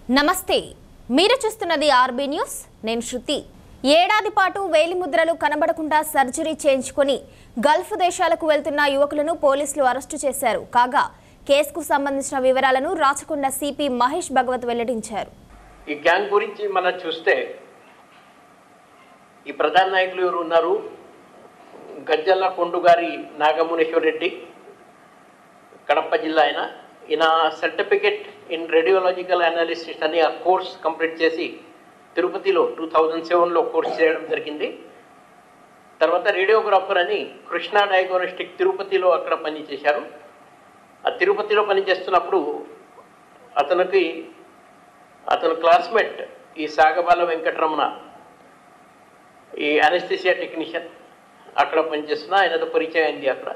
నమస్తే మీరు చూస్తున్నది ఆర్బీ న్యూస్ నేను శృతి ఏడాది పాటు వేలిముద్రలు కనబడకుండా సర్జరీ చేయించుకొని గల్ఫ్ దేశాలకు వెళ్తున్న యువకులను పోలీసులు అరెస్టు చేశారు కాగా కేసుకు సంబంధించిన వివరాలను రాచకొండ సిపి మహేష్ భగవత్ వెల్లడించారు ఈ గ్యాంగ్ గురించి మనం చూస్తే ఈ ప్రధాన నాయకులు ఎవరు ఉన్నారు గజ్జల కొండుగారి నాగమునేశ్వర్ రెడ్డి కడప జిల్లా ఈయన సర్టిఫికెట్ ఇన్ రేడియోలాజికల్ అనాలిసిస్ అని ఆ కోర్స్ కంప్లీట్ చేసి తిరుపతిలో 2007లో కోర్స్ చేయడం జరిగింది. తర్వాత రేడియోగ్రాఫర్ అని కృష్ణా డయాగ్నోస్టిక్ తిరుపతిలో అక్కడ పనిచేశారు. ఆ తిరుపతిలో పనిచేస్తున్నప్పుడు అతను క్లాస్మేట్ ఈ సాగబాల వెంకటరమణ ఈ అనెస్థీసియా టెక్నీషియన్ అక్కడ పనిచేస్తున్నా ఆయనతో పరిచయం అయింది అక్కడ.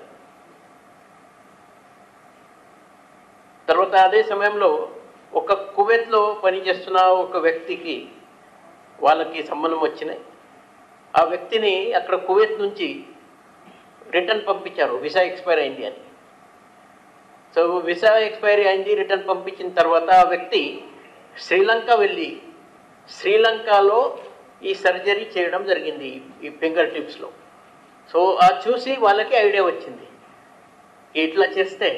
తర్వాత అదే సమయంలో ఒక కువైట్లో పనిచేస్తున్న ఒక వ్యక్తికి వాళ్ళకి సంబంధం వచ్చినాయి. ఆ వ్యక్తిని అక్కడ కువైట్ నుంచి రిటర్న్ పంపించారు, వీసా ఎక్స్పైర్ అయింది అని. సో వీసా ఎక్స్పైరీ అయింది, రిటర్న్ పంపించిన తర్వాత ఆ వ్యక్తి శ్రీలంక వెళ్ళి శ్రీలంకలో ఈ సర్జరీ చేయడం జరిగింది ఈ ఫింగర్ టిప్స్లో. సో ఆ చూసి వాళ్ళకి ఐడియా వచ్చింది, ఇట్లా చేస్తే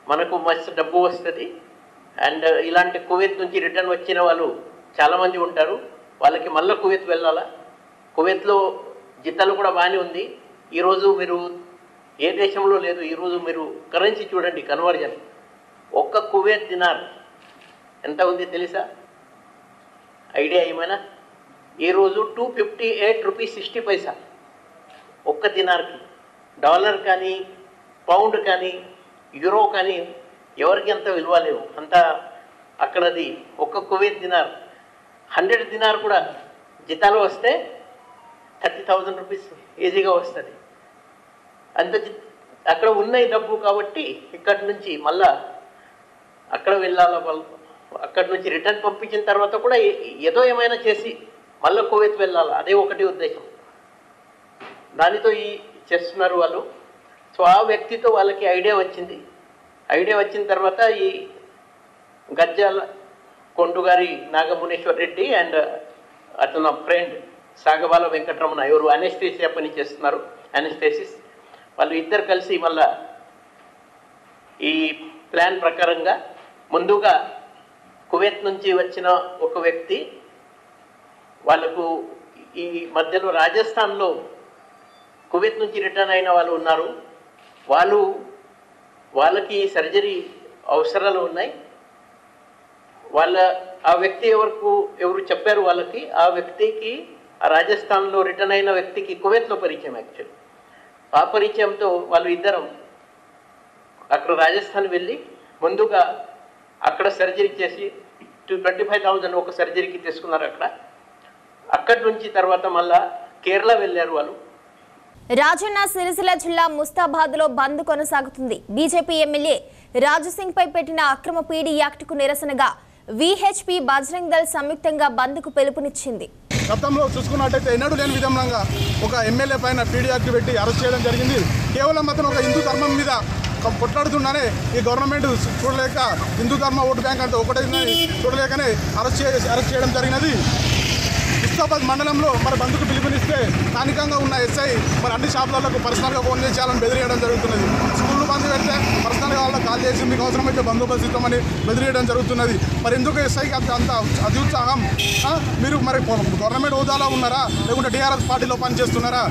మనకు మస్తు డబ్బు వస్తుంది. అండ్ ఇలాంటి కువైట్ నుంచి రిటర్న్ వచ్చిన వాళ్ళు చాలామంది ఉంటారు, వాళ్ళకి మళ్ళీ కువైట్ వెళ్ళాలా, కువైట్లో జీతాలు కూడా బాగానే ఉంది. ఈరోజు మీరు ఏ దేశంలో లేదు, ఈరోజు మీరు కరెన్సీ చూడండి కన్వర్జన్, ఒక్క కువైట్ దినార్ ఎంత ఉంది తెలుసా? ఐడియా ఏమైనా? ఈరోజు 258 రూపీస్ 60 పైసా ఒక్క దినార్కి. డాలర్ కానీ పౌండ్ కానీ యూరో కానీ ఎవరికి అంత విలువ లేవు, అంత అక్కడది. ఒక్క కువైట్ దినార్ 100 దినార్ కూడా జీతాలు వస్తే 30,000 రూపీస్ ఈజీగా వస్తుంది. అంత అక్కడ ఉన్నాయి డబ్బు కాబట్టి ఇక్కడి నుంచి మళ్ళా అక్కడ వెళ్ళాలా, వాళ్ళు అక్కడి నుంచి రిటర్న్ పంపించిన తర్వాత కూడా ఏదో ఏమైనా చేసి మళ్ళీ కువైట్ వెళ్ళాలా, అదే ఒకటి ఉద్దేశం. దానితో చేస్తున్నారు వాళ్ళు. సో ఆ వ్యక్తితో వాళ్ళకి ఐడియా వచ్చిన తర్వాత ఈ గజ్జల కొండుగారి నాగమునేశ్వర్ రెడ్డి అండ్ అతను ఫ్రెండ్ సాగబాల వెంకటరమణ ఎవరు అనెస్థీసియా పని చేస్తున్నారు, అనెస్థెసిస్, వాళ్ళు ఇద్దరు కలిసి మళ్ళా ఈ ప్లాన్ ప్రకారంగా ముందుగా కువైట్ నుంచి వచ్చిన ఒక వ్యక్తి వాళ్ళకు ఈ మధ్యలో రాజస్థాన్లో కువైట్ నుంచి రిటర్న్ అయిన వాళ్ళు ఉన్నారు, వాళ్ళకి సర్జరీ అవసరాలు ఉన్నాయి. ఆ వ్యక్తి ఎవరు చెప్పారు వాళ్ళకి, ఆ వ్యక్తికి ఆ రాజస్థాన్లో రిటర్న్ అయిన వ్యక్తికి కువైట్లో పరిచయం. యాక్చువల్లీ ఆ పరిచయంతో వాళ్ళు ఇద్దరం అక్కడ రాజస్థాన్ వెళ్ళి ముందుగా అక్కడ సర్జరీ చేసి 25,000 ఒక సర్జరీకి తీసుకున్నారు. అక్కడి నుంచి తర్వాత మళ్ళా కేరళ వెళ్ళారు వాళ్ళు. రాజన్న సిరిసిల్ల జిల్లా ముస్తాబాద్లో బంద్ కొనసాగుతుంది. బీజేపీ ఎమ్మెల్యే రాజుసింగ్ పై పెట్టిన అక్రమ పీడీ యాక్ట్కు నిరసనగా విహెచ్పి బజరంగ్ దళ్ సంయుక్తంగా బంద్కు పిలుపునిచ్చింది. గతంలో చూసుకున్నట్టయితే ఎన్నడూ లేని విధంగా ఒక ఎమ్మెల్యే పైన పీడీ యాక్ట్ పెట్టి అరెస్ట్ చేయడం జరిగింది. కేవలం అతను ఒక హిందూ ధర్మం మీద కొట్లాడుతున్నానే ఈ గవర్నమెంట్ చూడలేక, హిందూ ధర్మ ఓటు బ్యాంక్ అంతా ఒకటే చూడలేకనే అరెస్ట్ చేయడం జరిగినది. ముస్తాబాద్ మండలంలో మరి బంధుకు పిలుపునిస్తే స్థానికంగా ఉన్న ఎస్ఐ మరి అన్ని షాపులకు పర్సనల్గా ఫోన్ చేయాలని బెదిరియడం జరుగుతున్నది. స్కూళ్ళు బంద్ పెడితే పర్సనల్గా వాళ్ళకి కాల్ చేసి మీకు అవసరమైతే బందోబస్తు ఇస్తామని బెదిరియడం జరుగుతున్నది. మరి ఎందుకు ఎస్ఐకి అంత అత్యుత్సాహం? మీరు మరి గవర్నమెంట్ హోదాలో ఉన్నారా లేకుంటే టీఆర్ఎస్ పార్టీలో పనిచేస్తున్నారా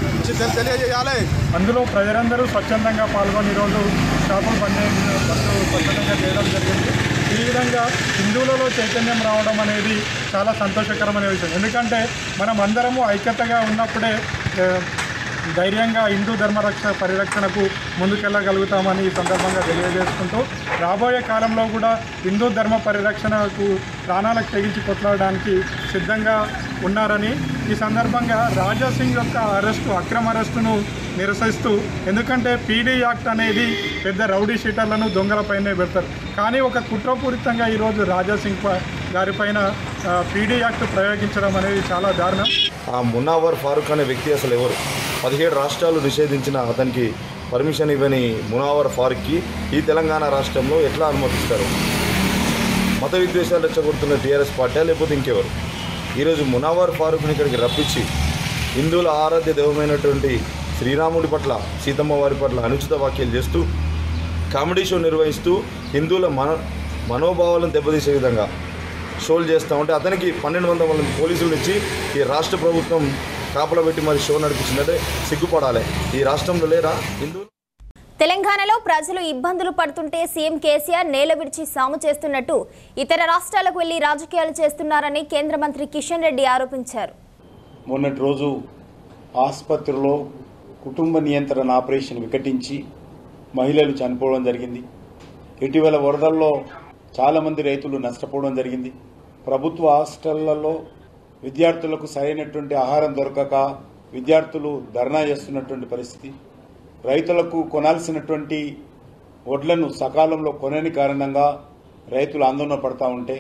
తెలియజేయాలి. అందులో ప్రజలందరూ స్వచ్ఛందంగా పాల్గొని ఈరోజు షాపులు స్వచ్ఛందంగా చేయడం జరిగింది. ఈ విధంగా హిందువులలో చైతన్యం రావడం అనేది చాలా సంతోషకరమైన విషయం. ఎందుకంటే మనం అందరము ఐక్యతగా ఉన్నప్పుడే ధైర్యంగా హిందూ ధర్మ పరిరక్షణకు ముందుకెళ్ళగలుగుతామని ఈ సందర్భంగా తెలియజేసుకుంటూ రాబోయే కాలంలో కూడా హిందూ ధర్మ పరిరక్షణకు ప్రాణాలకు తెగించి కొట్లాడడానికి సిద్ధంగా ఉన్నారని ఈ సందర్భంగా రాజాసింగ్ యొక్క అక్రమ అరెస్టును నిరసిస్తూ, ఎందుకంటే పీడీ యాక్ట్ అనేది పెద్ద రౌడీ షీటర్లను దొంగలపైనే పెడతారు, కానీ ఒక కుట్రపూరితంగా ఈరోజు రాజాసింగ్ గారిపైన పీడీ యాక్ట్ ప్రయోగించడం అనేది చాలా దారుణం. ఆ మునావర్ ఫారూక్ అనే వ్యక్తి అసలు ఎవరు? 17 రాష్ట్రాలు నిషేధించిన అతనికి పర్మిషన్ ఇవ్వని మునావర్ ఫారూక్కి ఈ తెలంగాణ రాష్ట్రంలో ఎట్లా అనుమతిస్తారు? మత విద్వేషాలు రెచ్చగొడుతున్న టీఆర్ఎస్ పార్టీ లేకపోతే ఇంకెవరు? ఈరోజు మునవ్వర్ ఫారూక్ని ఇక్కడికి రప్పించి హిందువుల ఆరాధ్య దైవమైనటువంటి శ్రీరాముడి పట్ల, సీతమ్మ వారి పట్ల అనుచిత వ్యాఖ్యలు చేస్తూ కామెడీ షో నిర్వహిస్తూ హిందువుల మనోభావాలను దెబ్బతీసే విధంగా షోలు చేస్తూ ఉంటే అతనికి 1200 మంది పోలీసులు ఇచ్చి ఈ రాష్ట్ర ప్రభుత్వం కాపలా పెట్టి మరి షో నడిపించిందంటే సిగ్గుపడాలి. ఈ రాష్ట్రంలో లేరా హిందువులు? తెలంగాణలో ప్రజలు ఇబ్బందులు పడుతుంటే సీఎం కేసీఆర్ నేల విడిచి సాము చేస్తున్నట్టు ఇతర రాష్ట్రాలకు వెళ్లి రాజకీయాలు చేస్తున్నారని కేంద్ర మంత్రి కిషన్ రెడ్డి ఆరోపించారు. మొన్నటి రోజు ఆసుపత్రిలో కుటుంబ నియంత్రణ ఆపరేషన్ వికటించి మహిళలు చనిపోవడం జరిగింది. ఇటీవల వరదల్లో చాలామంది రైతులు నష్టపోవడం జరిగింది. ప్రభుత్వ హాస్టళ్లలో విద్యార్థులకు సరైనటువంటి ఆహారం దొరకక విద్యార్థులు ధర్నా చేస్తున్నటువంటి పరిస్థితి. రైతులకు కొనాల్సినటువంటి వడ్లను సకాలంలో కొనని కారణంగా రైతులు ఆందోళన పడతా ఉంటే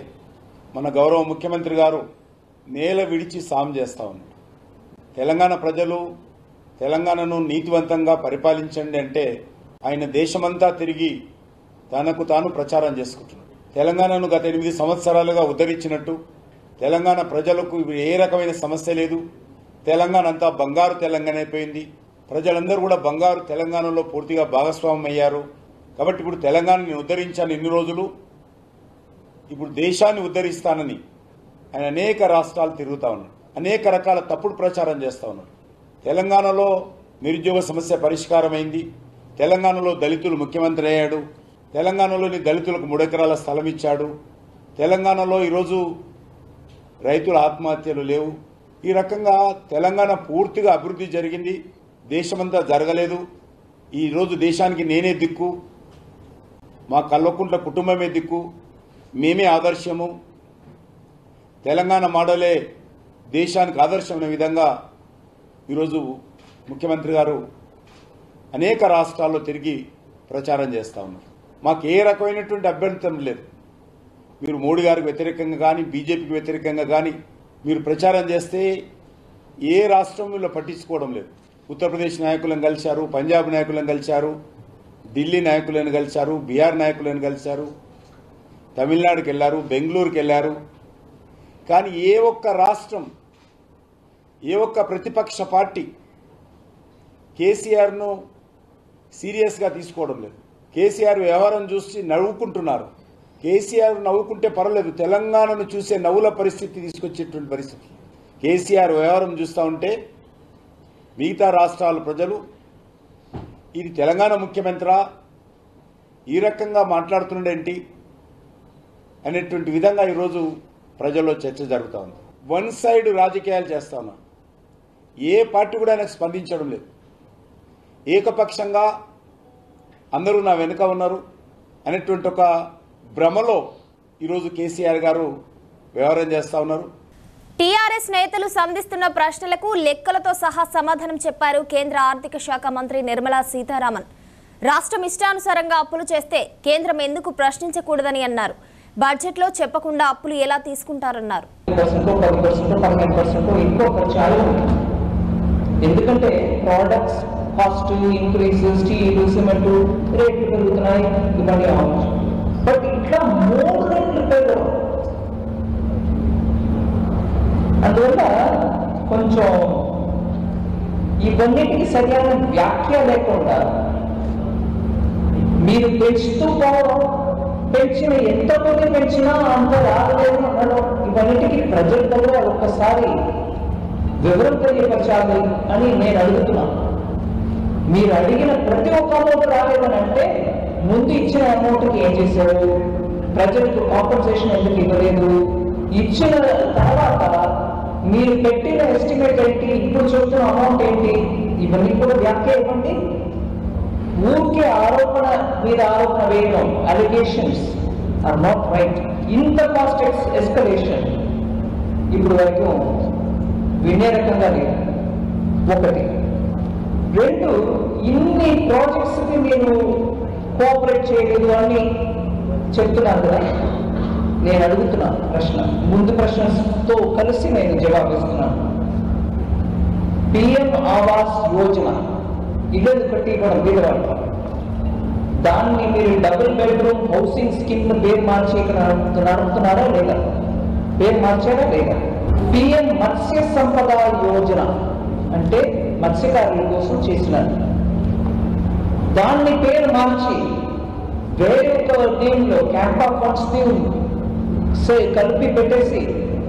మన గౌరవ ముఖ్యమంత్రి గారు నేల విడిచి సాము చేస్తూ ఉన్నారు. తెలంగాణ ప్రజలు తెలంగాణను నీతివంతంగా పరిపాలించండి అంటే ఆయన దేశమంతా తిరిగి తనకు తాను ప్రచారం చేసుకుంటున్నాడు. తెలంగాణను గత 8 సంవత్సరాలుగా ఉద్ధరించినట్టు, తెలంగాణ ప్రజలకు ఏ రకమైన సమస్య లేదు, తెలంగాణ అంతా బంగారు తెలంగాణ అయిపోయింది, ప్రజలందరూ కూడా బంగారు తెలంగాణలో పూర్తిగా భాగస్వామ్యం అయ్యారు. కాబట్టి ఇప్పుడు తెలంగాణని ఉద్ధరించాను ఇన్ని రోజులు, ఇప్పుడు దేశాన్ని ఉద్ధరిస్తానని ఆయన అనేక రాష్ట్రాలు తిరుగుతా ఉన్నాడు. అనేక రకాల తప్పుడు ప్రచారం చేస్తూ ఉన్నాడు. తెలంగాణలో నిరుద్యోగ సమస్య పరిష్కారమైంది, తెలంగాణలో దళితులు ముఖ్యమంత్రి అయ్యాడు, తెలంగాణలోని దళితులకు 3 ఎకరాల స్థలం ఇచ్చాడు, తెలంగాణలో ఈరోజు రైతుల ఆత్మహత్యలు లేవు. ఈ రకంగా తెలంగాణ పూర్తిగా అభివృద్ధి జరిగింది, దేశమంతా జరగలేదు. ఈరోజు దేశానికి నేనే దిక్కు, మా కల్వకుంట్ల కుటుంబమే దిక్కు, మేమే ఆదర్శము, తెలంగాణ మోడలే దేశానికి ఆదర్శమైన విధంగా ఈరోజు ముఖ్యమంత్రి గారు అనేక రాష్ట్రాల్లో తిరిగి ప్రచారం చేస్తూ ఉన్నారు. మాకు ఏ రకమైనటువంటి అభ్యంతరం లేదు. మీరు మోడీ గారికి వ్యతిరేకంగా కానీ బీజేపీకి వ్యతిరేకంగా కానీ మీరు ప్రచారం చేస్తే ఏ రాష్ట్రంలో పట్టించుకోవడం లేదు. ఉత్తరప్రదేశ్ నాయకులను కలిశారు, పంజాబ్ నాయకులను కలిశారు, ఢిల్లీ నాయకులను కలిశారు, బీహార్ నాయకులను కలిశారు, తమిళనాడుకి వెళ్లారు, బెంగళూరుకి వెళ్లారు. కానీ ఏ ఒక్క రాష్ట్రం, ఏ ఒక్క ప్రతిపక్ష పార్టీ కేసీఆర్ను సీరియస్గా తీసుకోవడం లేదు. కేసీఆర్ వ్యవహారం చూసి నవ్వుకుంటున్నారు. కేసీఆర్ నవ్వుకుంటే పర్వాలేదు, తెలంగాణను చూసే నవ్వుల పరిస్థితి తీసుకొచ్చేటువంటి పరిస్థితి. కేసీఆర్ వ్యవహారం చూస్తూ ఉంటే మిగతా రాష్ట్రాల ప్రజలు ఇది తెలంగాణ ముఖ్యమంత్రి ఈ రకంగా మాట్లాడుతుండేంటి అనేటువంటి విధంగా ఈరోజు ప్రజల్లో చర్చ జరుగుతూ ఉంది. వన్ సైడ్ రాజకీయాలు చేస్తా ఉన్నారు. ఏ పార్టీ కూడా ఆయనకు స్పందించడం లేదు. ఏకపక్షంగా అందరూ నా వెనుక ఉన్నారు అనేటువంటి ఒక భ్రమలో ఈరోజు కేసీఆర్ గారు వ్యవహారం చేస్తూ ఉన్నారు. టీఆర్ఎస్ నేతలు సంధిస్తున్న ప్రశ్నలకు లెక్కలతో సహా సమాధానం చెప్పారు కేంద్ర ఆర్థిక శాఖ మంత్రి నిర్మలా సీతారామన్. రాష్ట్రం ఇష్టానుసారంగా అప్పులు చేస్తే కేంద్రం ఎందుకు ప్రశ్నించకూడదని అన్నారు. బడ్జెట్లో చెప్పకుండా అప్పులు ఎలా తీసుకుంటారన్నారు. ఎందుకంటే products cost increase, steel cement రేట్లు పెరుగుతున్నాయి, ఇవన్నీ అవ్వచ్చు. బట్ ఇట్లా 3 రెట్లు పెరగడం, అందువల్ల కొంచెం ఇవన్నిటికీ సరైన వ్యాఖ్య లేకుండా మీరు పెంచుతూ పోవడం, పెంచిన ఎంత కొద్ది పెంచినా అంత రాలేదు అనడం, ఇవన్నిటికీ ప్రజల దగ్గర ఒక్కసారి వివరం తెలియపరచాలి అని నేను అడుగుతున్నాను. మీరు అడిగిన ప్రతి ఒక్క అమౌంట్ రాలేదని అంటే ముందు ఇచ్చిన అమౌంట్కి ఏం చేశారు, ప్రజలకు కాంపన్సేషన్ ఎందుకు ఇవ్వలేదు, ఇచ్చిన తర్వాత మీరు పెట్టిన ఎస్టిమేట్ ఏంటి, ఇప్పుడు చెప్తున్న అమౌంట్ ఏంటి, ఇవన్నీ కూడా వ్యాఖ్య ఇవ్వండి. ఊరికే ఆరోపణ మీద ఆరోపణ వేయడం, అలిగేషన్స్ ఆర్ నాట్ రైట్. ఇంత కాస్ట్ ఎస్కలేషన్ ఇప్పుడు వరకు వినే రకంగా లేదు. 1. 2, ఇన్ని ప్రాజెక్ట్స్కి మీరు కోఆపరేట్ చేయలేదు అని చెప్తున్నారు కదా. నేను అడుగుతున్నాను ప్రశ్న, ముందు ప్రశ్నతో కలిసి నేను జవాబిస్తున్నాను. పిఎం ఆవాస్ యోజన ఇల్లు కట్టి ఇవ్వడం బీదవాళ్ళు, దాన్ని మీరు డబుల్ బెడ్రూమ్ హౌసింగ్ స్కీమ్ పేరు మార్చి ఇక్కడ నడుపుతున్నారా లేదా? పేరు మార్చారా లేదా? పిఎం మత్స్య సంపద యోజన అంటే మత్స్యకారుల కోసం చేసినారు. దాన్ని పేరు మార్చి వేరే ఒక నేమ్లో క్యాంప్ ఆఫ్ ఫండ్స్ కలిపి పెట్టేసి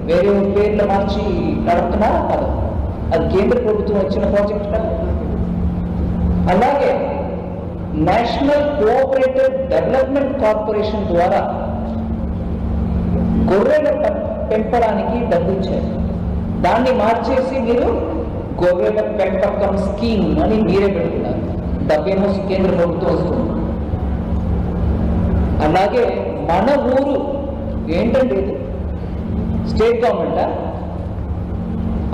వేరే పేర్లు మార్చి నడుపుతున్నారా కదా? అది కేంద్ర ప్రభుత్వం వచ్చిన ప్రాజెక్ట్ కదా. అలాగే నేషనల్ కోఆపరేటివ్ డెవలప్మెంట్ కార్పొరేషన్ ద్వారా గొర్రెల పెంపడానికి డబ్బు ఇచ్చారు. దాన్ని మార్చేసి మీరు గొర్రెల పెంపకం స్కీమ్ అని మీరే పెడుతున్నారు. డబ్బేమో కేంద్ర ప్రభుత్వం వస్తుంది. అలాగే మన ఊరు ఏంటంటే ఇది స్టేట్ గవర్నమెంట్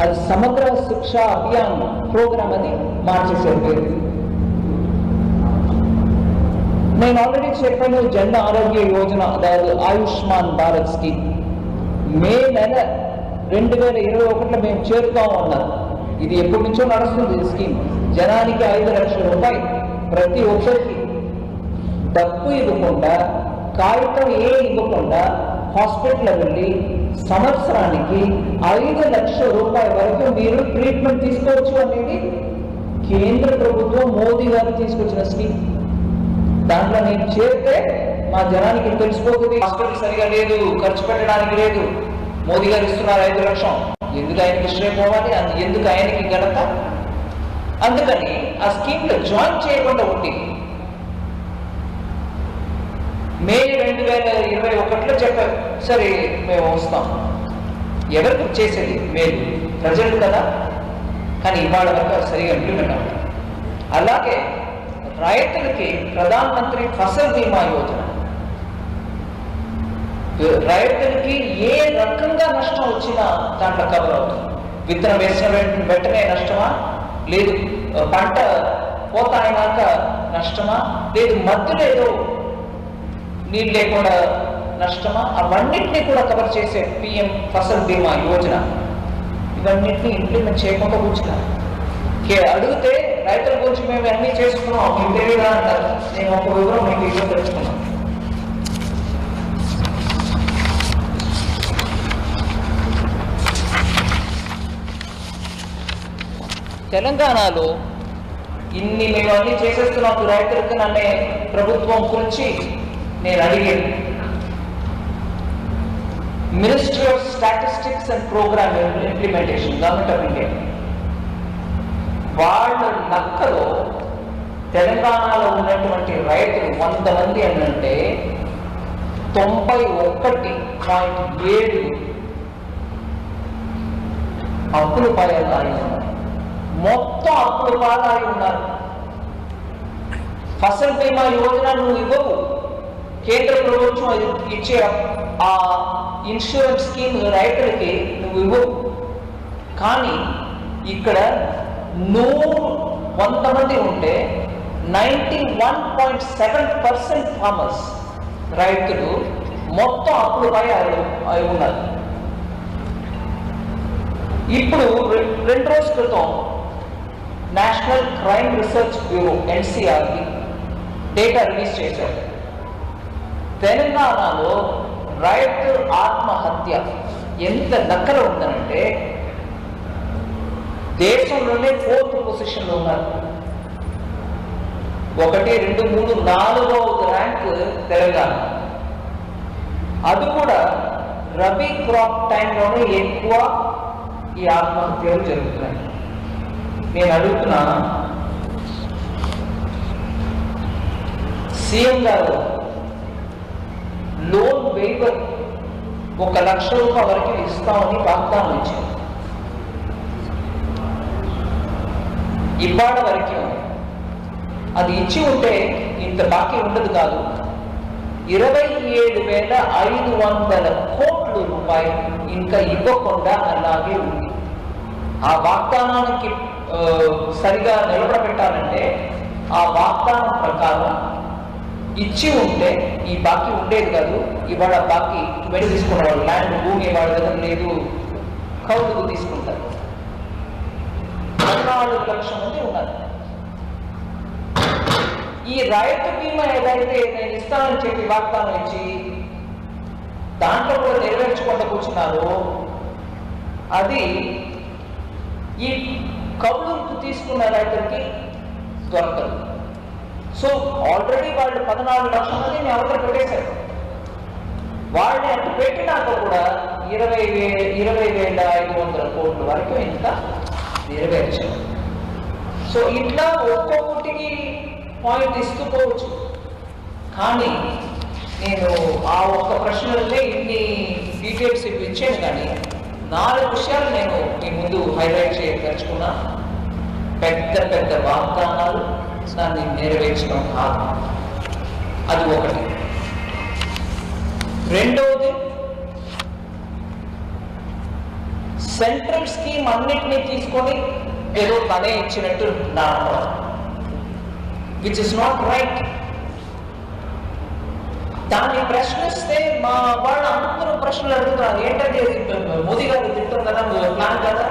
అది సమగ్ర శిక్ష అభియాన్ ప్రోగ్రామ్ అని మార్చేసారు పేరు. నేను ఆల్రెడీ చెప్పాను జన్ ఆరోగ్య యోజన అதாவது ఆయుష్మాన్ భారత్ స్కీమ్ మే నెల 2021లో మేము చేరుతాం అన్నారు. ఇది ఎప్పటి నుంచో నడుస్తుంది ఈ స్కీమ్. జనానికి 5 లక్షల రూపాయలు ప్రతి ఒక్కరికి డబ్బు ఇవ్వకుండా కాగితం ఇవ్వకుండా హాస్పిటల్ వెళ్ళి సంవత్సరానికి 5 లక్షల రూపాయల వరకు మీరు ట్రీట్మెంట్ తీసుకోవచ్చు అనేది కేంద్ర ప్రభుత్వం మోదీ గారు తీసుకొచ్చిన స్కీమ్. దాంట్లో నేను చేరితే మా జనానికి తెలిసిపోతుంది హాస్పిటల్ సరిగా లేదు, ఖర్చు పెట్టడానికి లేదు, మోదీ గారు ఇస్తున్నారు 5 లక్షలు, ఎందుకు ఆయనకి ఇష్టం పోవాలి, ఎందుకు ఆయనకి ఘనత. అందుకని ఆ స్కీమ్ లో జాయిన్ చేయకుండా ఉండి మే 2021లో చెప్పారు సరే మేము వస్తాం. ఎవరికి చేసేది మేలు ప్రజలు కదా, కానీ ఇవాళ వరకు సరిగా ఇంప్లిమెంట్ అవ్వదు. అలాగే రైతులకి ప్రధాన మంత్రి ఫసల్ బీమా యోజన రైతులకి ఏ రకంగా నష్టం వచ్చినా దాంట్లో కవర్ అవుతుంది. విత్తనం వేసిన వెంటనే నష్టమా, లేదు పంట పోత అయినాక నష్టమా, లేదు మధ్యలో ఏదో నీళ్ళు లేకుండా నష్టమా, అవన్నింటినీ కూడా కవర్ చేసే పిఎం ఫసల్ బీమా యోజన ఇవన్నింటినీ ఇంప్లిమెంట్ చేయకుండా కూర్చున్నారు. అడిగితే రైతుల గురించి మేము అన్నీ చేసుకున్నాం మీకు తెలియదా అంటారు. నేను ఒక వివరం మీకు ఇవ్వ తెలుసుకున్నాను. తెలంగాణలో ఇన్ని మేము అన్నీ చేసేస్తున్నాం రైతులకు నన్నే ప్రభుత్వం గురించి నేను అడిగాను. Ministry of statistics and programme implementation government of India వాళ్ళ లెక్కలో తెలంగాణలో ఉన్నటువంటి రైతులు 100 మంది అంటే 91.7 అప్పుల పాలన ఉన్నారు. మొత్తం అప్పుల పాలన ఉన్నారు. ఫసల్ బీమా యోజన నువ్వు ఇవ్వవు, కేంద్ర ప్రభుత్వం ఇచ్చే ఆ ఇన్సూరెన్స్ స్కీమ్ రైతులకి నువ్వు ఇవ్వవు. కానీ ఇక్కడ 100 మంది ఉంటే 91.7% ఫార్మర్స్ రైతులు మొత్తం అప్పులపై అయి ఉన్నారు. ఇప్పుడు 2 రోజుల క్రితం national crime research bureau NCRB data release చేశారు. తెలంగాణలో రైతు ఆత్మహత్య ఎంత లెక్కలో ఉందనంటే దేశంలోనే 4th పొజిషన్లో ఉన్నారు. 1, 2, 3, 4వ ర్యాంక్ తెలంగాణ. అది కూడా రబీ క్రాప్ టైంలోనే ఎక్కువ ఈ ఆత్మహత్యలు జరుగుతున్నాయి. నేను అడుగుతున్నా సీఎం గారు లోన్ వేవర్ 1 లక్ష రూపాయల వరకు ఇస్తామని వాగ్దానం ఇచ్చారు. ఇవాళ వరకు అది ఇచ్చి ఉంటే ఇంత బాకీ ఉండదు కాదు. 27,500 కోట్ల రూపాయలు ఇంకా ఇవ్వకుండా అలాగే ఉంది. ఆ వాగ్దానానికి సరిగా నిలబడబెట్టాలంటే ఆ వాగ్దానం ప్రకారం ఇచ్చి ఉంటే ఈ బాకీ ఉండేది కాదు. ఇవాళ బాకీ వెడి తీసుకునేవాళ్ళు ల్యాండ్ భూమి వాళ్ళ దగ్గర లేదు, కౌలుకు తీసుకుంటారు. 14 లక్షల మంది ఉన్నారు. ఈ రైతు బీమా ఏదైతే నేను ఇస్తానని చెప్పి వాగ్దానం ఇచ్చి దాంట్లో కూడా నెరవేర్చకుండా కూర్చున్నారో అది ఈ కౌలుకు తీసుకున్న రైతులకి దొరకదు. సో ఆల్రెడీ వాళ్ళు 14 లక్షల మందిని అవతల పెట్టేశారు. వాళ్ళని అటు పెట్టినాక కూడా 20,500 కోట్ల వరకు ఇంకా నెరవేర్చారు. సో ఇట్లా ఒక్కొక్కటికి పాయింట్ ఇస్తూ పోవచ్చు. కానీ నేను ఆ ఒక్క ప్రశ్నలనే ఇన్ని డీటెయిల్స్ ఇచ్చాను. కానీ 4 విషయాలు నేను మీ ముందు హైలైట్ చేయదలుచుకున్నా. పెద్ద పెద్ద వాగ్దానాలు దాన్ని నెరవేర్చడం కాదు, అది ఒకటి. రెండవది, సెంట్రల్ స్కీమ్ అన్నిటినీ తీసుకొని ఏదో తనే ఇచ్చినట్టు నడపడం, విచ్ ఇస్ నాట్ రైట్. దాన్ని ప్రశ్నిస్తే మా వాళ్ళు అందరూ ప్రశ్నలు అడుగుతున్నారు. ఏంటంటే మోదీ గారు తింటారు కదా, ప్లాన్ కదా,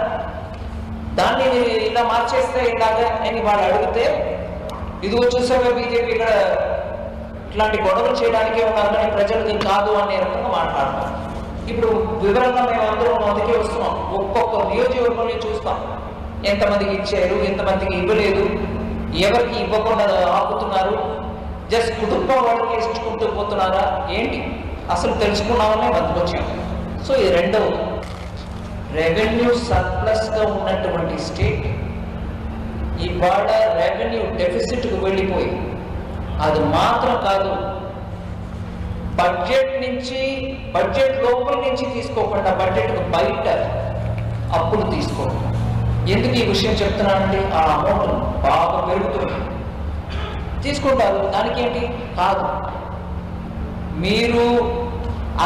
దాన్ని ఇలా మార్చేస్తే ఇలాగా అని వాళ్ళు అడిగితే, ఇది చూసావా బీజేపీ ఇక్కడ ఇట్లాంటి గొడవలు చేయడానికే ఉన్నారు కానీ ప్రజలది కాదు అనే రకంగా మాట్లాడతాం. ఇప్పుడు వివరంగా మేము అందరం అందుకే వస్తున్నాం. ఒక్కొక్క నియోజకవర్గంలో చూస్తాం ఎంతమందికి ఇచ్చారు, ఎంతమందికి ఇవ్వలేదు, ఎవరికి ఇవ్వకుండా ఆపుతున్నారు, జస్ట్ కుటుంబం వాళ్ళకి ఇచ్చుకుంటూ పోతున్నారా ఏంటి అసలు తెలుసుకున్నామనే బతికొచ్చాము. సో ఇది రెండవది, రెవెన్యూ సర్ప్లస్గా ఉన్నటువంటి స్టేట్ ఇవాళ రెవెన్యూ డెఫిసిట్కు వెళ్ళిపోయి, అది మాత్రం కాదు బడ్జెట్ లోపల నుంచి తీసుకోకుండా బడ్జెట్కు బయట అప్పులు తీసుకోవడం. ఎందుకు ఈ విషయం చెప్తున్నానంటే ఆ అమౌంట్ బాగా పెరుగుతుంది, తీసుకుంటారు. దానికి ఏంటి కాదు, మీరు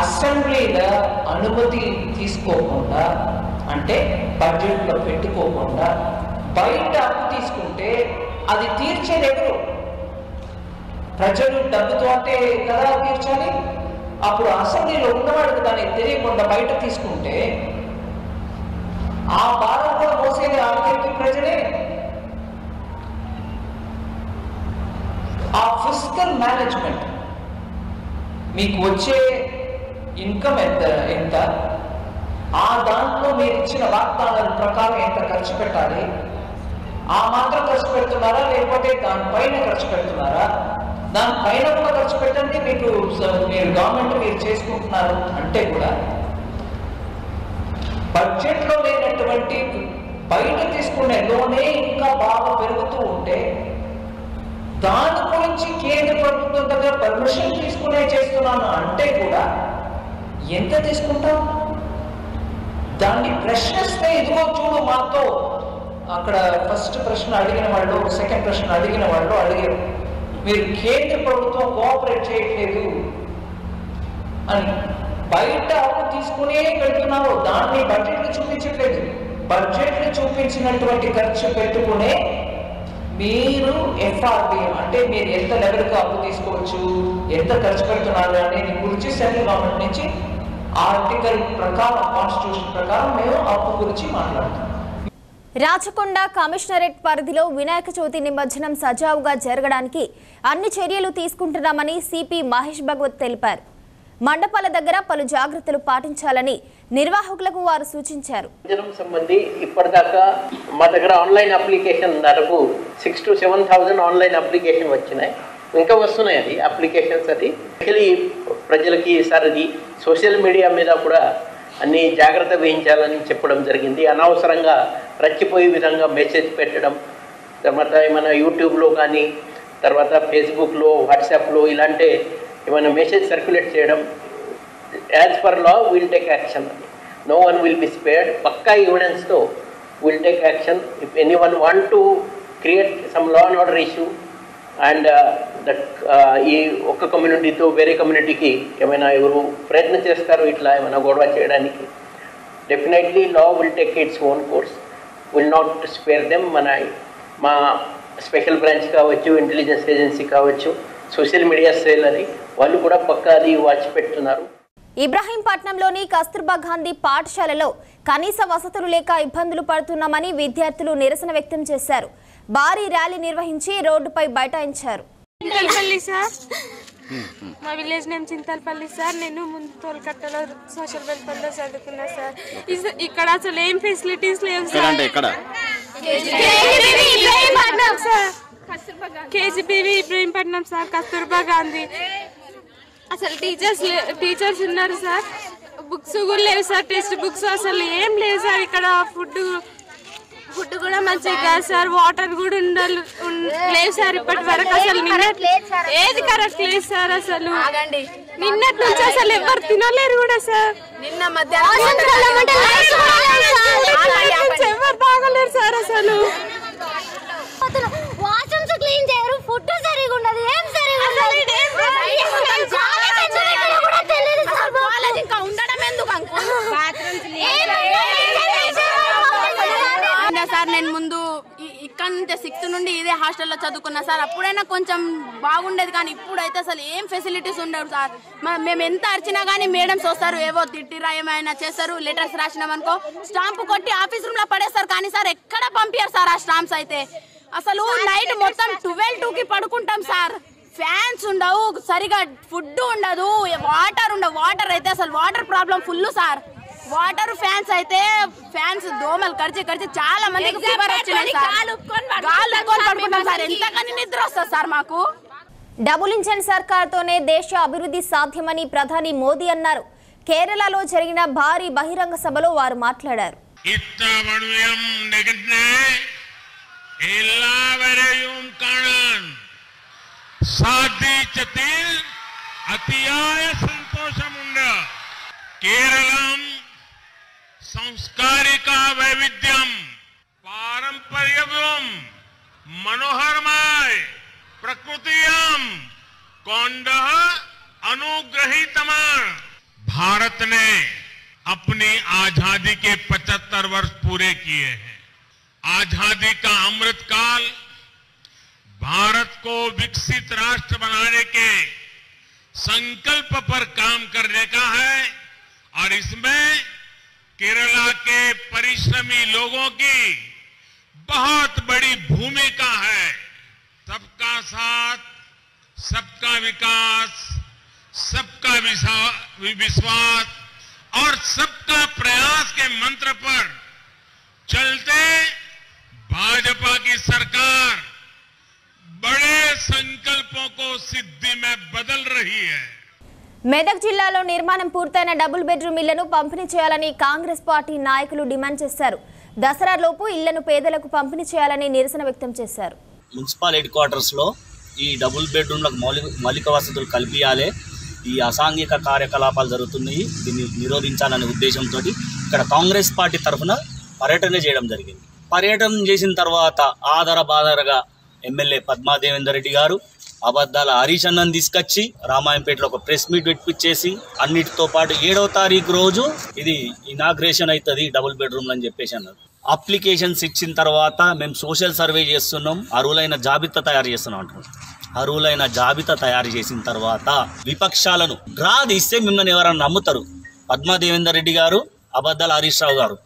అసెంబ్లీలో అనుమతి తీసుకోకుండా అంటే బడ్జెట్లో పెట్టుకోకుండా బయట అప్పు తీసుకుంటే అది తీర్చేది ఎవరు? ప్రజలు డబ్బుతో అంటే కదా తీర్చాలి. అప్పుడు అసెంబ్లీలో ఉన్నవాడికి దాన్ని తెలియకుండా బయట తీసుకుంటే ఆ భారం కూడా మోసేది ఆఖరికి ప్రజలే. ఆ ఫిస్కల్ మేనేజ్మెంట్, మీకు వచ్చే ఇన్కమ్ ఎంత, ఆ దాంట్లో మీరు ఇచ్చిన వాగ్దానాల ప్రకారం ఎంత ఖర్చు పెట్టాలి, ఆ మాత్రం ఖర్చు పెడుతున్నారా లేకపోతే దానిపైన ఖర్చు పెడుతున్నారా? దానిపైన కూడా ఖర్చు పెట్టండి, మీరు గవర్నమెంట్ మీరు చేసుకుంటున్నారు అంటే కూడా బడ్జెట్లో లేనటువంటి బయట తీసుకునే లోనే ఇంకా బాగా పెరుగుతూ ఉంటే దాని గురించి కేంద్ర ప్రభుత్వం దగ్గర పర్మిషన్ తీసుకునే చేస్తున్నాను అంటే కూడా ఎంత తీసుకుంటాం? దాన్ని ప్రశ్నిస్తే ఇదిగో చూడు మాతో అక్కడ ఫస్ట్ ప్రశ్న అడిగిన వాళ్ళు, సెకండ్ ప్రశ్న అడిగిన వాళ్ళు అడిగారు, మీరు కేంద్ర ప్రభుత్వం కోఆపరేట్ చేయట్లేదు అని. బయట అప్పు తీసుకునే పెడుతున్నారు, దాన్ని బడ్జెట్లు చూపించట్లేదు. బడ్జెట్లు చూపించినటువంటి ఖర్చు పెట్టుకునే మీరు ఎఫ్ఆర్బిఎం అంటే మీరు ఎంత లెవెల్కి అప్పు తీసుకోవచ్చు, ఎంత ఖర్చు పెడుతున్నారు అనేది గురించి సెంట్రల్ గవర్నమెంట్ నుంచి ఆర్టికల్ ప్రకారం, కాన్స్టిట్యూషన్ ప్రకారం మేము అప్పు గురించి మాట్లాడుతున్నాం. రాచకొండ కమిషనరేట్ పరిధిలో వినాయక చవితి నిమజ్జనం సజావుగా జరగడానికి అన్ని చర్యలు తీసుకుంటున్నామని సిపి మహేష్ భగవత్ తెలిపారు. మండపాల దగ్గర పలు జాగ్రత్తలు పాటించాలని నిర్వాహకులకు వారు సూచించారు. నిమజ్జనం సంబంధి ఇప్పటిదాకా మా దగ్గర ఆన్లైన్ అప్లికేషన్ దాదాపు 6,000 to 7,000 ఆన్లైన్ అప్లికేషన్ వచ్చినాయి, ఇంకా వస్తున్నాయి అది అప్లికేషన్స్. అది యాక్చువల్లీ ప్రజలకి సార్ అది సోషల్ మీడియా మీద కూడా అన్ని జాగ్రత్త వహించాలని చెప్పడం జరిగింది. అనవసరంగా రచ్చిపోయే విధంగా మెసేజ్ పెట్టడం, తర్వాత ఏమైనా యూట్యూబ్లో కానీ తర్వాత ఫేస్బుక్లో వాట్సాప్లో ఇలాంటి ఏమైనా మెసేజ్ సర్క్యులేట్ చేయడం, as per law will take action. No one will be spared. పక్కా ఎవిడెన్స్తో will take action if anyone want to create some law and order issue and that ఈ ఒక్క కమ్యూనిటీతో వేరే కమ్యూనిటీకి ఏమైనా ఎవరు ప్రయత్నం చేస్తారో ఇట్లా ఏమైనా గొడవ చేయడానికి, definitely law will take its own course, will not spare them. మా స్పెషల్ బ్రాంచ్ కావచ్చు, ఇంటెలిజెన్స్ ఏజెన్సీ కావచ్చు, సోషల్ మీడియా సెల్ అని వాళ్ళు కూడా పక్కా అది వాచ్ పెడుతున్నారు. ఇబ్రాహీంపట్నంలోని కస్తూర్బా గాంధీ పాఠశాలలో కనీస వసతులు లేక ఇబ్బందులు పడుతున్నామని విద్యార్థులు నిరసన వ్యక్తం చేశారు. భారీ ర్యాలీ నిర్వహించి రోడ్డుపై బైఠాయించారు. చింతలపల్లి సార్, మా విలేజ్ నేమ్ చింతలపల్లి సార్. నేను ముందు తోలకట్టలో సోషల్ వెల్ఫేర్లో చదువుకున్నా సార్. ఇక్కడ అసలు ఏం ఫెసిలిటీస్ లేవు sir. KGBV Ibrahimpatnam sir, Kasturba Gandhi. అసలు టీచర్స్ ఉన్నారు సార్, బుక్స్ కూడా లేవు సార్, టెక్స్ట్ బుక్స్ అసలు ఏం లేవు సార్. ఇక్కడ ఫుడ్ కూడా మంచిగా కాదు సార్, వాటర్ కూడా లేవు సార్ ఇప్పటి వరకు. అసలు ఏది కరెక్ట్ లేదు సార్. అసలు నిన్నటి నుంచి అసలు ఎవరు తినలేరు కూడా సార్. నిన్న మధ్యాహ్నం ఎవరు తాగలేరు సార్. అసలు వాష్రూమ్స్ క్లీన్ చేయరు, ఫుడ్ సరిగా ఉండదు, ఏం సరిగా ఉండదు. ఇంకా ఉండడం ఎందుకు సార్. నేను ముందు ఇక్కడ నుంచి 6th నుండి ఇదే హాస్టల్లో చదువుకున్నా సార్. అప్పుడైనా కొంచెం బాగుండేది, కానీ ఇప్పుడైతే అసలు ఏం ఫెసిలిటీస్ ఉండవు సార్. మేము ఎంత అరిచినా కానీ మేడమ్స్ వస్తారు, ఏవో తిట్టిరా ఏమైనా చేస్తారు. లెటర్స్ రాసినామనుకో స్టాంపు కొట్టి ఆఫీస్ రూమ్ లో పడేస్తారు, కానీ సార్ ఎక్కడ పంపించారు సార్ ఆ స్టాంప్స్ అయితే. అసలు నైట్ మొత్తం 12-2కి పడుకుంటాం సార్. ఫ్యాన్స్ ఉండవు, సరిగా ఫుడ్ ఉండదు, వాటర్ ఉండవు. వాటర్ అయితే అసలు water problem full sir. Water fans అయితే ఫ్యాన్స్ దోమలు కరిచి చాలా మందికి ఫీవర్ వచ్చినాయి సార్. గాలుకొని పడుకుంటాం సార్. ఎంతకని నిద్ర వస్తుంది సార్ మాకు. డబుల్ ఇంజన్ సర్కార్తోనే దేశ అభివృద్ధి సాధ్యమని ప్రధాని మోదీ అన్నారు. కేరళలో జరిగిన భారీ బహిరంగ సభలో వారు మాట్లాడారు. సంస్కారిక వైవిధ్యం పారంపర్యం మనోహరమయ प्रकृतियम कौंड अनुग्रहीतम। भारत ने अपनी आजादी के 75 वर्ष पूरे किए हैं। आजादी का अमृत काल भारत को विकसित राष्ट्र बनाने के संकल्प पर काम करने का है और इसमें केरला के परिश्रमी लोगों की बहुत बड़ी भूमिका है। सबका साथ, सबका विकास, सबका विश्वास और सबका प्रयास के मंत्र पर चलते भाजपा की सरकार बड़े संकल्पों को सिद्धि में बदल रही है। మెదక్ జిల్లాలో నిర్మాణం పూర్తయిన డబుల్ బెడ్రూమ్ ఇళ్లను పంపిణీ చేయాలని కాంగ్రెస్ పార్టీ నాయకులు డిమాండ్ చేశారు. దసరా లోపు ఇళ్లను పేదలకు పంపిణీ చేయాలని నిరసన వ్యక్తం చేశారు. మున్సిపల్ హెడ్ క్వార్టర్స్లో ఈ డబుల్ బెడ్రూమ్లకు మౌలిక వసతులు కల్పించాలి. ఈ అసాంఘిక కార్యకలాపాలు జరుగుతున్నాయి, దీన్ని నిరోధించాలనే ఉద్దేశంతో ఇక్కడ కాంగ్రెస్ పార్టీ తరఫున పర్యటన చేయడం జరిగింది. పర్యటన చేసిన తర్వాత ఆధార బాధారగా ఎమ్మెల్యే పద్మా దేవేందర్ రెడ్డి గారు అబద్ధాల హరీష్ అన్నను తీసుకొచ్చి రామాయంపేటలో ఒక ప్రెస్ మీట్ పెట్టించేసి అన్నిటితో పాటు 7వ తారీఖు రోజు ఇది ఇనాగ్రేషన్ అవుతుంది డబుల్ బెడ్రూమ్లు అని చెప్పేసి అన్నారు. అప్లికేషన్స్ ఇచ్చిన తర్వాత మేము సోషల్ సర్వే చేస్తున్నాం, అర్హులైన జాబితా తయారు చేస్తున్నాం అంటున్నాం. అర్హులైన జాబితా తయారు చేసిన తర్వాత విపక్షాలను డ్రా తీస్తే మిమ్మల్ని ఎవరైనా నమ్ముతారు. పద్మా దేవేందర్ రెడ్డి గారు, అబద్ధాల హరీష్ రావు గారు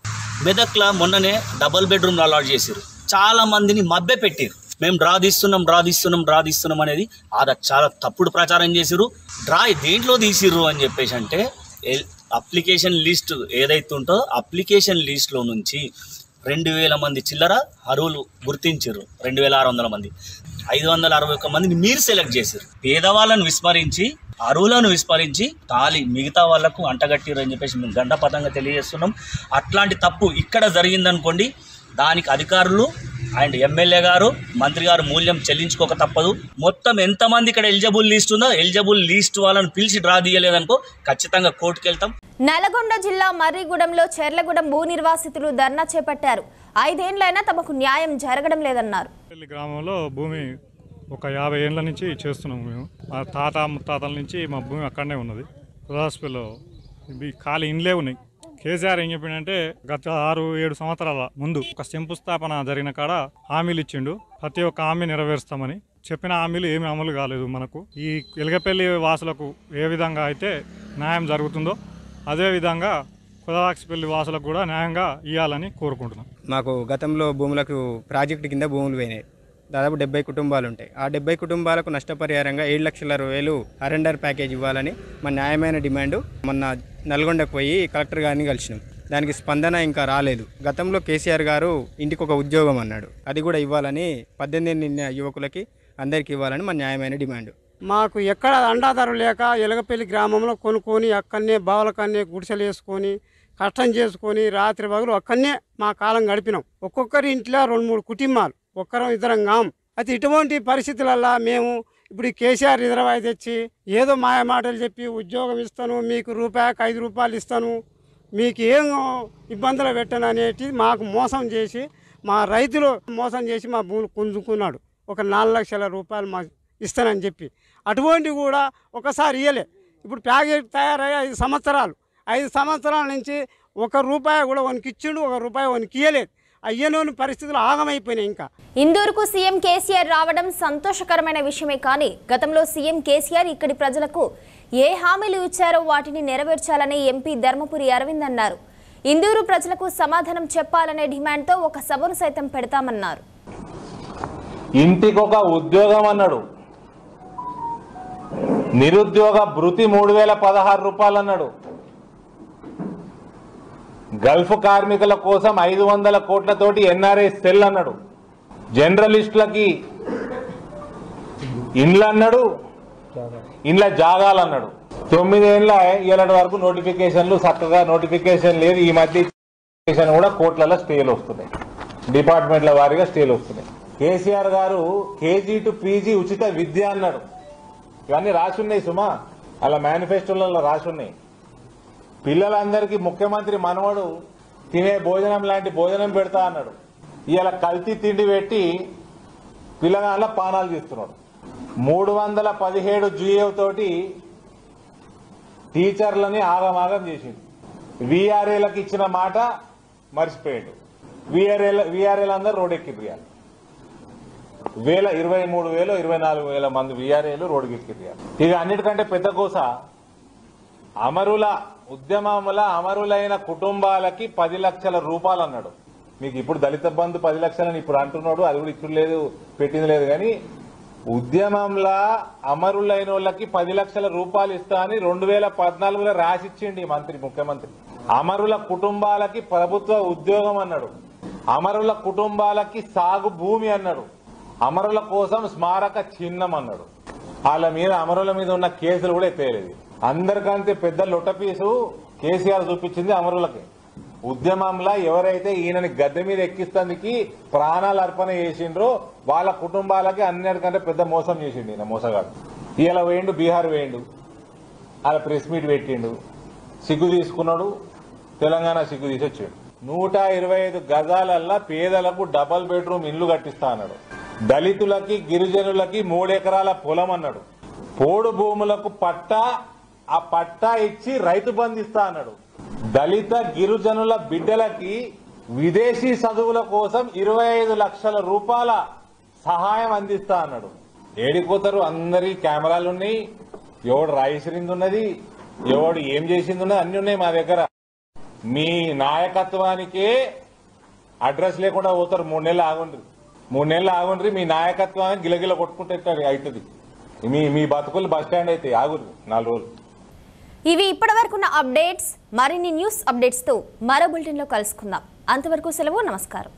మెదక్లో మొన్ననే డబుల్ బెడ్రూమ్లు అలాట్ చేశారు. చాలా మందిని మభ్య పెట్టారు. మేము డ్రా తీస్తున్నాం అనేది అది చాలా తప్పుడు ప్రచారం చేసిర్రు. డ్రా దేంట్లో తీసిర్రు అని చెప్పేసి అంటే అప్లికేషన్ లిస్ట్ ఏదైతే ఉంటుందో అప్లికేషన్ లిస్ట్లో నుంచి 2000 మంది చిల్లర అర్హులు గుర్తించారు. 2600 మంది, 561 మందిని మీరు సెలెక్ట్ చేశారు. పేదవాళ్ళను విస్మరించి, అర్హులను విస్మరించి మిగతా వాళ్లకు అంటగట్టిరు అని చెప్పేసి మేము గంటపదంగా తెలియజేస్తున్నాం. అట్లాంటి తప్పు ఇక్కడ జరిగిందనుకోండి, దానికి అధికారులు అండ్ ఎమ్మెల్యే గారు, మంత్రి గారు మూల్యం చెల్లించుకోక తప్పదు. మొత్తం ఎంతమంది ఇక్కడ ఎలిజిబుల్ లిస్ట్ ఉందో ఎలిజిబుల్ లిస్ట్ వాళ్ళని పిలిచి డ్రా తీయలేదనుకో ఖచ్చితంగా కోర్టుకు వెళ్తాం. నల్గొండ జిల్లా మర్రిగూడెంలో చెర్లగూడెం భూ నిర్వాసితులు ధర్నా చేపట్టారు. 5 ఏళ్లైనా తమకు న్యాయం జరగడం లేదన్నారు. గ్రామంలో భూమి ఒక 50 ఏళ్ల నుంచి చేస్తున్నాము మేము. మా తాత ముత్తాతల నుంచి మా భూమి అక్కడనే ఉన్నది. కుదాస్పల్లిలో ఖాళీ ఇండ్లే ఉన్నాయి. కేసీఆర్ ఏం చెప్పిండంటే గత 6-7 సంవత్సరాల ముందు ఒక శంకుస్థాపన జరిగిన కాడ హామీలు ఇచ్చిండు. ప్రతి ఒక్క హామీ నెరవేరుస్తామని చెప్పిన హామీలు ఏమి అమలు కాలేదు. మనకు ఈ ఎలగపల్లి వాసులకు ఏ విధంగా అయితే న్యాయం జరుగుతుందో అదేవిధంగా కుదవాక్సిపల్లి వాసులకు కూడా న్యాయంగా ఇవ్వాలని కోరుకుంటున్నాం. మాకు గతంలో భూములకు ప్రాజెక్టు కింద భూములు పోయినాయి. దాదాపు 70 కుటుంబాలు ఉంటాయి. ఆ 70 కుటుంబాలకు నష్టపరిహారంగా 7,60,000 సరెండర్ ప్యాకేజ్ ఇవ్వాలని మా న్యాయమైన డిమాండ్. మొన్న నల్గొండకు పోయి కలెక్టర్ గారిని కలిసినాం. దానికి స్పందన ఇంకా రాలేదు. గతంలో కేసీఆర్ గారు ఇంటికి ఒక ఉద్యోగం అన్నాడు, అది కూడా ఇవ్వాలని 18 నిండిన యువకులకి అందరికీ ఇవ్వాలని మా న్యాయమైన డిమాండ్. మాకు ఎక్కడ అండాదారు లేక ఎలగపల్లి గ్రామంలో కొనుక్కొని అక్కడనే బావులకన్నే గుడిసెలు వేసుకొని కష్టం చేసుకొని రాత్రి పగలు అక్కడనే మా కాలం గడిపినాం. ఒక్కొక్కరి ఇంట్లో 2-3 కుటుంబాలు, ఒక్కరం ఇద్దరం కాం. అయితే ఇటువంటి పరిస్థితులల్లో మేము ఇప్పుడు కేసీఆర్ రిజర్వాయర్ తెచ్చి ఏదో మాయ మాటలు చెప్పి ఉద్యోగం ఇస్తాను, మీకు రూపాయికి 5 రూపాయలు ఇస్తాను, మీకు ఏం ఇబ్బందులు పెట్టను అనేటి మాకు మోసం చేసి మా రైతులు మోసం చేసి మా భూములు గుంజుకున్నాడు. ఒక 4 లక్షల రూపాయలు మాకు ఇస్తానని చెప్పి అటువంటివి కూడా ఒకసారి ఇవ్వలే. ఇప్పుడు ప్యాకేజ్ తయారయ్యి 5 సంవత్సరాలు, 5 సంవత్సరాల నుంచి 1 రూపాయి కూడా వనికి ఇచ్చిండు, 1 రూపాయి వనికి ఇవ్వలేదు. అయ్యలోని పరిస్థితులు ఆగమైపోయినాయి. ఇంకా ఇందూరుకు సీఎం కేసీఆర్ రావడం సంతోషకరమైన విషయమే, కానీ గతంలో సీఎం కేసీఆర్ ఇక్కడి ప్రజలకు ఏ హామీలు ఇచ్చారో వాటిని నెరవేర్చాలని ఎంపీ ధర్మపురి అరవింద్ అన్నారు. ఇందూరు ప్రజలకు సమాధానం చెప్పాలనే డిమాండ్తో ఒక సభను సైతం పెడతామన్నారు. ఇంటికొక ఉద్యోగం అన్నాడు, నిరుద్యోగ భృతి 3,016 రూపాయలు అన్నాడు, గల్ఫ్ కార్మికుల కోసం 500 కోట్లతోటి ఎన్ఆర్ఐ సెల్ అన్నాడు, జర్నలిస్టులకి ఇండ్లు అన్నాడు, ఇండ్ల జాగాలు అన్నాడు. 9 ఏళ్ళ ఇలాంటి వరకు నోటిఫికేషన్లు చక్కగా నోటిఫికేషన్ లేదు. ఈ మధ్య కూడా కోట్లలో స్టేలు వస్తున్నాయి, డిపార్ట్మెంట్ల వారీగా స్టేలు వస్తున్నాయి. కేసీఆర్ గారు కేజీ టు పీజీ ఉచిత విద్య అన్నాడు. ఇవన్నీ రాసున్నాయి సుమా, అలా మేనిఫెస్టోలలో రాసున్నాయి. పిల్లలందరికీ ముఖ్యమంత్రి మనవడు తినే భోజనం లాంటి భోజనం పెడతా అన్నాడు. ఇలా కల్తీ తిండి పెట్టి పిల్లగాళ్ళ పానాలు తీస్తున్నాడు. 317 GA తోటి టీచర్లని ఆగమాగం చేసింది. వీఆర్ఏలకు ఇచ్చిన మాట మర్చిపోయాడు. వీఆర్ఏలు అందరూ రోడ్డెక్కిపోయారు. 23,000 24,000 మంది వీఆర్ఏలు రోడ్డుకెక్కిపోయారు. ఇక అన్నిటికంటే పెద్ద కోస అమరుల ఉద్యమముల అమరులైన కుటుంబాలకి 10 లక్షల రూపాయలు అన్నాడు. మీకు ఇప్పుడు దళిత బంధు 10 లక్షలని ఇప్పుడు అంటున్నాడు, అది కూడా ఇచ్చుడు లేదు, పెట్టింది లేదు. కానీ ఉద్యమంలా అమరులైన వాళ్ళకి 10 లక్షల రూపాయలు ఇస్తా అని 2014లో రాసిచ్చిండి ముఖ్యమంత్రి. అమరుల కుటుంబాలకి ప్రభుత్వ ఉద్యోగం అన్నాడు, అమరుల కుటుంబాలకి సాగు భూమి అన్నాడు, అమరుల కోసం స్మారక చిహ్నం అన్నాడు. వాళ్ళ మీద అమరుల మీద ఉన్న కేసులు కూడా ఎత్తేయలేదు. అందరికంటే పెద్ద లొట్టపీసు కేసీఆర్ చూపించింది అమరులకి. ఉద్యమంలో ఎవరైతే ఈయనని గద్దె మీద ఎక్కిస్తానికి ప్రాణాలు అర్పణ చేసిండ్రో వాళ్ళ కుటుంబాలకి అన్నిటికంటే పెద్ద మోసం చేసిండు ఈయన మోసగాడు. ఇలా వేయండు, బీహార్ వేయండు, అలా ప్రెస్ మీట్ పెట్టిండు, సిగ్గు తీసుకున్నాడు, తెలంగాణ సిగ్గు తీసి వచ్చాడు. 125 గజాలల్లా పేదలకు డబల్ బెడ్రూమ్ ఇల్లు కట్టిస్తా అన్నాడు. దళితులకి గిరిజనులకి 3 ఎకరాల పొలం అన్నాడు. పోడు భూములకు పట్టా, ఆ పట్టా ఇచ్చి రైతు బంధిస్తా అన్నాడు. దళిత గిరిజనుల బిడ్డలకి విదేశీ చదువుల కోసం 25 లక్షల రూపాయల సహాయం అందిస్తా అన్నాడు. ఏడిపోతారు, అందరి కెమెరాలు ఉన్నాయి, ఎవడు రాయిసిరింది ఉన్నది, ఎవడు ఏం చేసింది ఉన్నది, అన్ని ఉన్నాయి మా దగ్గర. మీ నాయకత్వానికే అడ్రస్ లేకుండా పోతారు. 3 నెలలు ఆగుండ్రి, 3 నెలలు ఆగుండ్రి, మీ నాయకత్వానికి గిలగిల కొట్టుకుంటే అవుతుంది. మీ బతుకులు బస్ స్టాండ్ అయితే ఆగుండ్రి 4 రోజులు. ఇవి ఇప్పటివరకున్న అప్డేట్స్. మరిన్ని న్యూస్ అప్డేట్స్తో మరో బులెటిన్లో కలుసుకుందాం. అంతవరకు సెలవు, నమస్కారం.